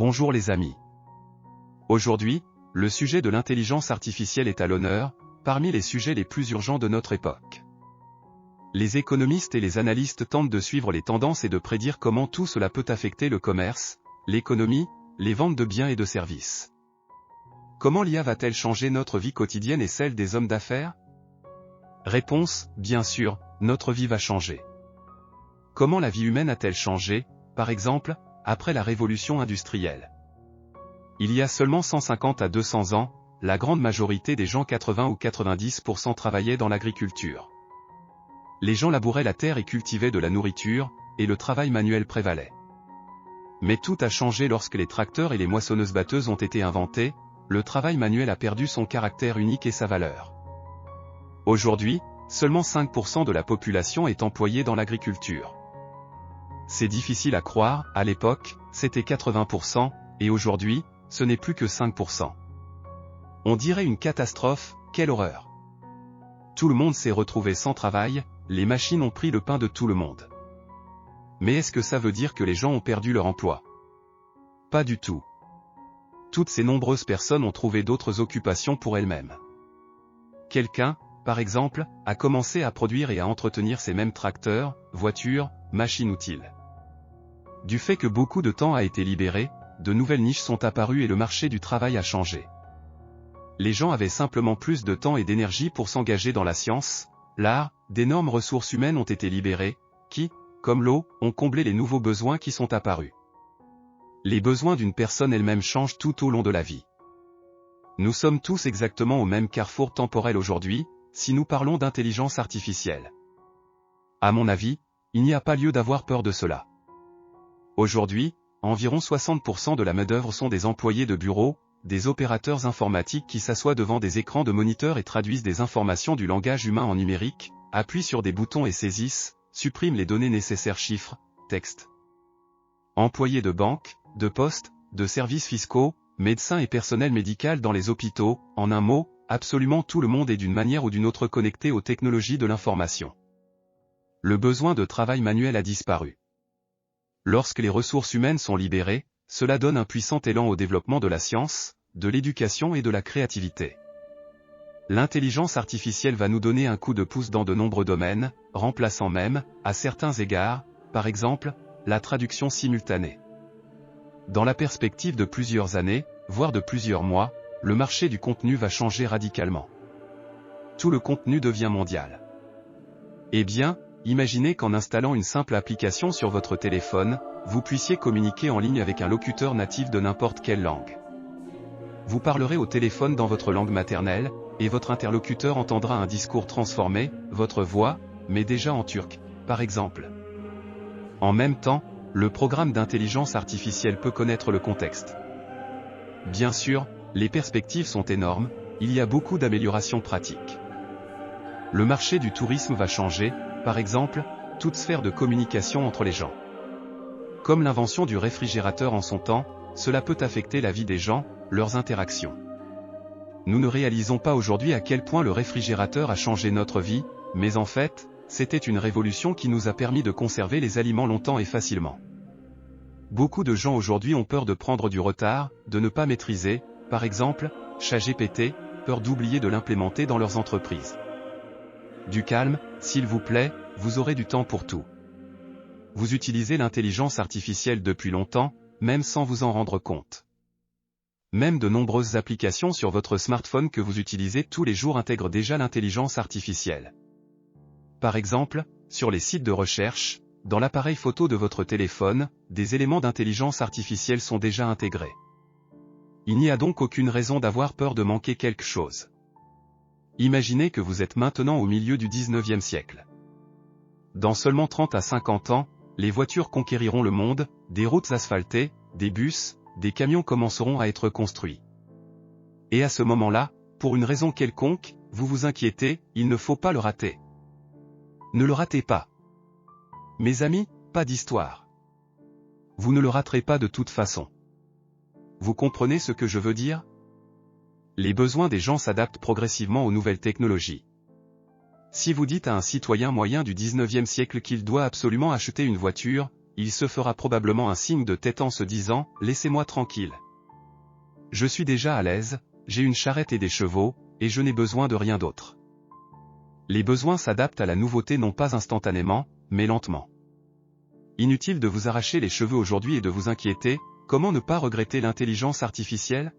Bonjour les amis. Aujourd'hui, le sujet de l'intelligence artificielle est à l'honneur, parmi les sujets les plus urgents de notre époque. Les économistes et les analystes tentent de suivre les tendances et de prédire comment tout cela peut affecter le commerce, l'économie, les ventes de biens et de services. Comment l'IA va-t-elle changer notre vie quotidienne et celle des hommes d'affaires? Réponse, bien sûr, notre vie va changer. Comment la vie humaine a-t-elle changé, par exemple, après la révolution industrielle? Il y a seulement 150 à 200 ans, la grande majorité des gens 80 ou 90% travaillaient dans l'agriculture. Les gens labouraient la terre et cultivaient de la nourriture, et le travail manuel prévalait. Mais tout a changé lorsque les tracteurs et les moissonneuses-batteuses ont été inventés, le travail manuel a perdu son caractère unique et sa valeur. Aujourd'hui, seulement 5% de la population est employée dans l'agriculture. C'est difficile à croire, à l'époque, c'était 80%, et aujourd'hui, ce n'est plus que 5%. On dirait une catastrophe, quelle horreur! Tout le monde s'est retrouvé sans travail, les machines ont pris le pain de tout le monde. Mais est-ce que ça veut dire que les gens ont perdu leur emploi? Pas du tout. Toutes ces nombreuses personnes ont trouvé d'autres occupations pour elles-mêmes. Quelqu'un, par exemple, a commencé à produire et à entretenir ces mêmes tracteurs, voitures, machines utiles. Du fait que beaucoup de temps a été libéré, de nouvelles niches sont apparues et le marché du travail a changé. Les gens avaient simplement plus de temps et d'énergie pour s'engager dans la science, l'art, d'énormes ressources humaines ont été libérées, qui, comme l'eau, ont comblé les nouveaux besoins qui sont apparus. Les besoins d'une personne elle-même changent tout au long de la vie. Nous sommes tous exactement au même carrefour temporel aujourd'hui, si nous parlons d'intelligence artificielle. À mon avis, il n'y a pas lieu d'avoir peur de cela. Aujourd'hui, environ 60% de la main-d'œuvre sont des employés de bureau, des opérateurs informatiques qui s'assoient devant des écrans de moniteur et traduisent des informations du langage humain en numérique, appuient sur des boutons et saisissent, suppriment les données nécessaires chiffres, textes. Employés de banque, de poste, de services fiscaux, médecins et personnel médical dans les hôpitaux, en un mot, absolument tout le monde est d'une manière ou d'une autre connecté aux technologies de l'information. Le besoin de travail manuel a disparu. Lorsque les ressources humaines sont libérées, cela donne un puissant élan au développement de la science, de l'éducation et de la créativité. L'intelligence artificielle va nous donner un coup de pouce dans de nombreux domaines, remplaçant même, à certains égards, par exemple, la traduction simultanée. Dans la perspective de plusieurs années, voire de plusieurs mois, le marché du contenu va changer radicalement. Tout le contenu devient mondial. Eh bien, imaginez qu'en installant une simple application sur votre téléphone, vous puissiez communiquer en ligne avec un locuteur natif de n'importe quelle langue. Vous parlerez au téléphone dans votre langue maternelle, et votre interlocuteur entendra un discours transformé, votre voix, mais déjà en turc, par exemple. En même temps, le programme d'intelligence artificielle peut connaître le contexte. Bien sûr, les perspectives sont énormes, il y a beaucoup d'améliorations pratiques. Le marché du tourisme va changer, par exemple, toute sphère de communication entre les gens. Comme l'invention du réfrigérateur en son temps, cela peut affecter la vie des gens, leurs interactions. Nous ne réalisons pas aujourd'hui à quel point le réfrigérateur a changé notre vie, mais en fait, c'était une révolution qui nous a permis de conserver les aliments longtemps et facilement. Beaucoup de gens aujourd'hui ont peur de prendre du retard, de ne pas maîtriser, par exemple, ChatGPT, peur d'oublier de l'implémenter dans leurs entreprises. Du calme, s'il vous plaît, vous aurez du temps pour tout. Vous utilisez l'intelligence artificielle depuis longtemps, même sans vous en rendre compte. Même de nombreuses applications sur votre smartphone que vous utilisez tous les jours intègrent déjà l'intelligence artificielle. Par exemple, sur les sites de recherche, dans l'appareil photo de votre téléphone, des éléments d'intelligence artificielle sont déjà intégrés. Il n'y a donc aucune raison d'avoir peur de manquer quelque chose. Imaginez que vous êtes maintenant au milieu du 19e siècle. Dans seulement 30 à 50 ans, les voitures conquériront le monde, des routes asphaltées, des bus, des camions commenceront à être construits. Et à ce moment-là, pour une raison quelconque, vous vous inquiétez, il ne faut pas le rater. Ne le ratez pas. Mes amis, pas d'histoire. Vous ne le raterez pas de toute façon. Vous comprenez ce que je veux dire? Les besoins des gens s'adaptent progressivement aux nouvelles technologies. Si vous dites à un citoyen moyen du 19e siècle qu'il doit absolument acheter une voiture, il se fera probablement un signe de tête en se disant « Laissez-moi tranquille. Je suis déjà à l'aise, j'ai une charrette et des chevaux, et je n'ai besoin de rien d'autre. » Les besoins s'adaptent à la nouveauté non pas instantanément, mais lentement. Inutile de vous arracher les cheveux aujourd'hui et de vous inquiéter, comment ne pas regretter l'intelligence artificielle?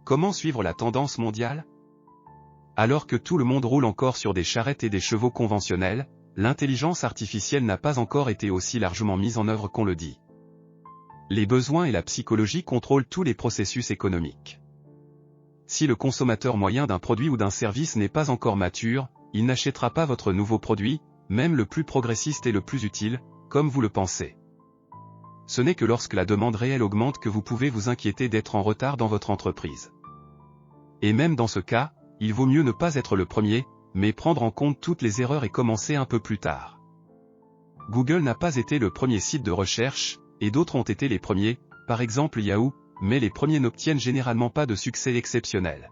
Comment suivre la tendance mondiale? Alors que tout le monde roule encore sur des charrettes et des chevaux conventionnels, l'intelligence artificielle n'a pas encore été aussi largement mise en œuvre qu'on le dit. Les besoins et la psychologie contrôlent tous les processus économiques. Si le consommateur moyen d'un produit ou d'un service n'est pas encore mature, il n'achètera pas votre nouveau produit, même le plus progressiste et le plus utile, comme vous le pensez. Ce n'est que lorsque la demande réelle augmente que vous pouvez vous inquiéter d'être en retard dans votre entreprise. Et même dans ce cas, il vaut mieux ne pas être le premier, mais prendre en compte toutes les erreurs et commencer un peu plus tard. Google n'a pas été le premier site de recherche, et d'autres ont été les premiers, par exemple Yahoo, mais les premiers n'obtiennent généralement pas de succès exceptionnel.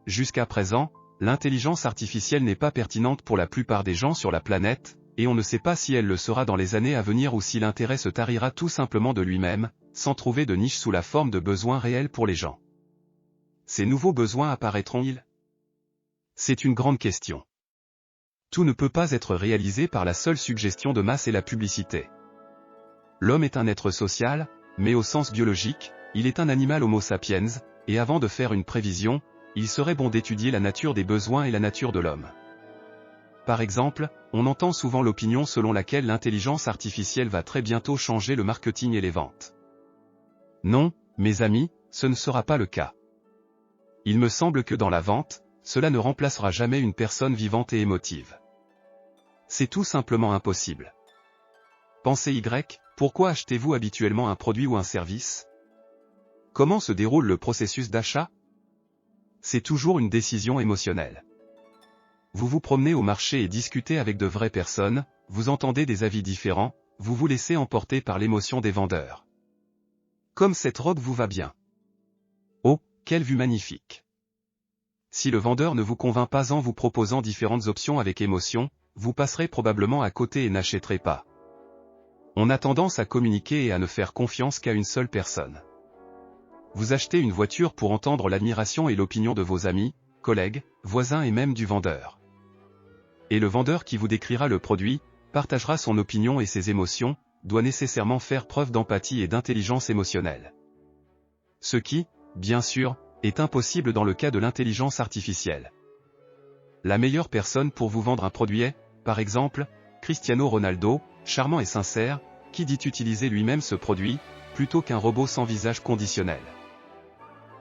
Jusqu'à présent, l'intelligence artificielle n'est pas pertinente pour la plupart des gens sur la planète, et on ne sait pas si elle le sera dans les années à venir ou si l'intérêt se tarira tout simplement de lui-même, sans trouver de niche sous la forme de besoins réels pour les gens. Ces nouveaux besoins apparaîtront-ils? C'est une grande question. Tout ne peut pas être réalisé par la seule suggestion de masse et la publicité. L'homme est un être social, mais au sens biologique, il est un animal Homo sapiens, et avant de faire une prévision, il serait bon d'étudier la nature des besoins et la nature de l'homme. Par exemple, on entend souvent l'opinion selon laquelle l'intelligence artificielle va très bientôt changer le marketing et les ventes. Non, mes amis, ce ne sera pas le cas. Il me semble que dans la vente, cela ne remplacera jamais une personne vivante et émotive. C'est tout simplement impossible. Pensez Y, pourquoi achetez-vous habituellement un produit ou un service? Comment se déroule le processus d'achat? C'est toujours une décision émotionnelle. Vous vous promenez au marché et discutez avec de vraies personnes, vous entendez des avis différents, vous vous laissez emporter par l'émotion des vendeurs. Comme cette robe vous va bien. Oh, quelle vue magnifique! Si le vendeur ne vous convainc pas en vous proposant différentes options avec émotion, vous passerez probablement à côté et n'achèterez pas. On a tendance à communiquer et à ne faire confiance qu'à une seule personne. Vous achetez une voiture pour entendre l'admiration et l'opinion de vos amis, collègues, voisins et même du vendeur. Et le vendeur qui vous décrira le produit, partagera son opinion et ses émotions, doit nécessairement faire preuve d'empathie et d'intelligence émotionnelle. Ce qui, bien sûr, est impossible dans le cas de l'intelligence artificielle. La meilleure personne pour vous vendre un produit est, par exemple, Cristiano Ronaldo, charmant et sincère, qui dit utiliser lui-même ce produit, plutôt qu'un robot sans visage conditionnel.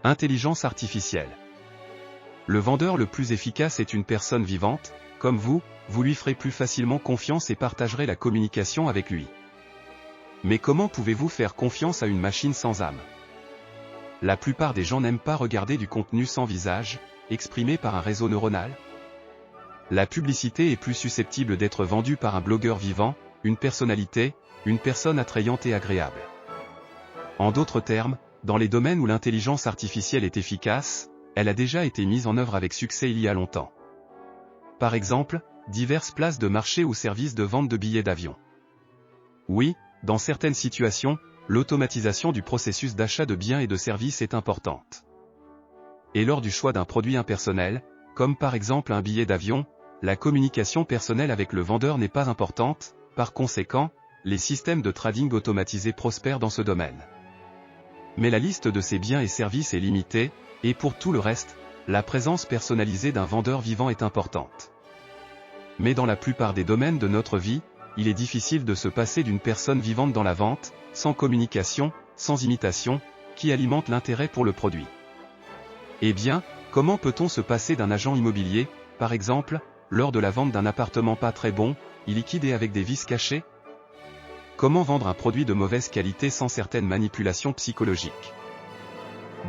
Intelligence artificielle. Le vendeur le plus efficace est une personne vivante, comme vous lui ferez plus facilement confiance et partagerez la communication avec lui. Mais comment pouvez-vous faire confiance à une machine sans âme? La plupart des gens n'aiment pas regarder du contenu sans visage, exprimé par un réseau neuronal. La publicité est plus susceptible d'être vendue par un blogueur vivant, une personnalité, une personne attrayante et agréable. En d'autres termes, dans les domaines où l'intelligence artificielle est efficace, elle a déjà été mise en œuvre avec succès il y a longtemps. Par exemple, diverses places de marché ou services de vente de billets d'avion. Oui, dans certaines situations, l'automatisation du processus d'achat de biens et de services est importante. Et lors du choix d'un produit impersonnel, comme par exemple un billet d'avion, la communication personnelle avec le vendeur n'est pas importante, par conséquent, les systèmes de trading automatisés prospèrent dans ce domaine. Mais la liste de ces biens et services est limitée, et pour tout le reste, la présence personnalisée d'un vendeur vivant est importante. Mais dans la plupart des domaines de notre vie, il est difficile de se passer d'une personne vivante dans la vente, sans communication, sans imitation, qui alimente l'intérêt pour le produit. Eh bien, comment peut-on se passer d'un agent immobilier, par exemple, lors de la vente d'un appartement pas très bon, illiquide et avec des vices cachés? Comment vendre un produit de mauvaise qualité sans certaines manipulations psychologiques?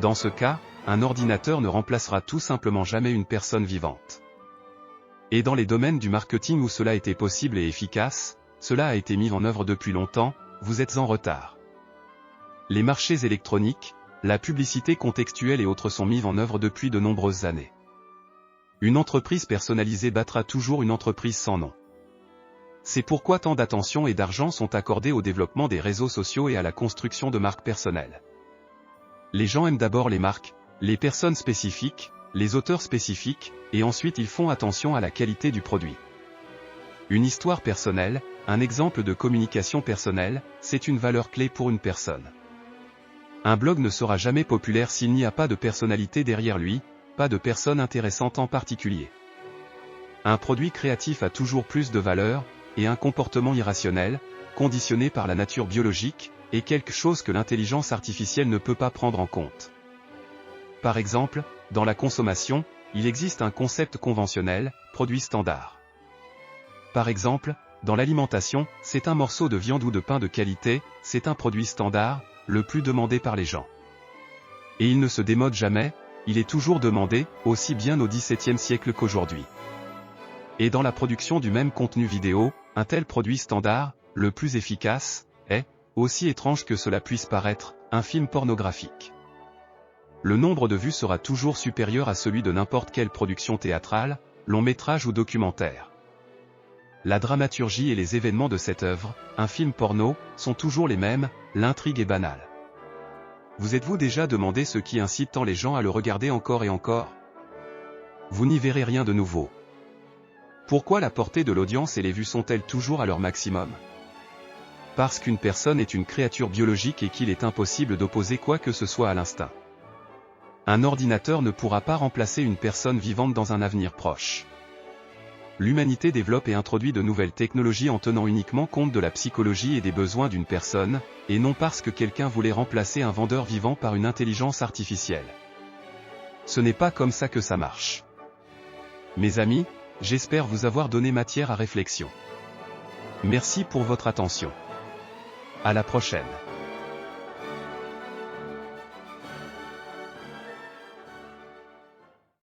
Dans ce cas, un ordinateur ne remplacera tout simplement jamais une personne vivante. Et dans les domaines du marketing où cela était possible et efficace, cela a été mis en œuvre depuis longtemps, vous êtes en retard. Les marchés électroniques, la publicité contextuelle et autres sont mis en œuvre depuis de nombreuses années. Une entreprise personnalisée battra toujours une entreprise sans nom. C'est pourquoi tant d'attention et d'argent sont accordés au développement des réseaux sociaux et à la construction de marques personnelles. Les gens aiment d'abord les marques, les personnes spécifiques, les auteurs spécifiques, et ensuite ils font attention à la qualité du produit. Une histoire personnelle, un exemple de communication personnelle, c'est une valeur clé pour une personne. Un blog ne sera jamais populaire s'il n'y a pas de personnalité derrière lui, pas de personne intéressante en particulier. Un produit créatif a toujours plus de valeur, et un comportement irrationnel, conditionné par la nature biologique, est quelque chose que l'intelligence artificielle ne peut pas prendre en compte. Par exemple, dans la consommation, il existe un concept conventionnel, produit standard. Par exemple, dans l'alimentation, c'est un morceau de viande ou de pain de qualité, c'est un produit standard, le plus demandé par les gens. Et il ne se démode jamais, il est toujours demandé, aussi bien au XVIIe siècle qu'aujourd'hui. Et dans la production du même contenu vidéo, un tel produit standard, le plus efficace, est, aussi étrange que cela puisse paraître, un film pornographique. Le nombre de vues sera toujours supérieur à celui de n'importe quelle production théâtrale, long métrage ou documentaire. La dramaturgie et les événements de cette œuvre, un film porno, sont toujours les mêmes, l'intrigue est banale. Vous êtes-vous déjà demandé ce qui incite tant les gens à le regarder encore et encore? Vous n'y verrez rien de nouveau. Pourquoi la portée de l'audience et les vues sont-elles toujours à leur maximum? Parce qu'une personne est une créature biologique et qu'il est impossible d'opposer quoi que ce soit à l'instinct. Un ordinateur ne pourra pas remplacer une personne vivante dans un avenir proche. L'humanité développe et introduit de nouvelles technologies en tenant uniquement compte de la psychologie et des besoins d'une personne, et non parce que quelqu'un voulait remplacer un vendeur vivant par une intelligence artificielle. Ce n'est pas comme ça que ça marche. Mes amis, j'espère vous avoir donné matière à réflexion. Merci pour votre attention. À la prochaine.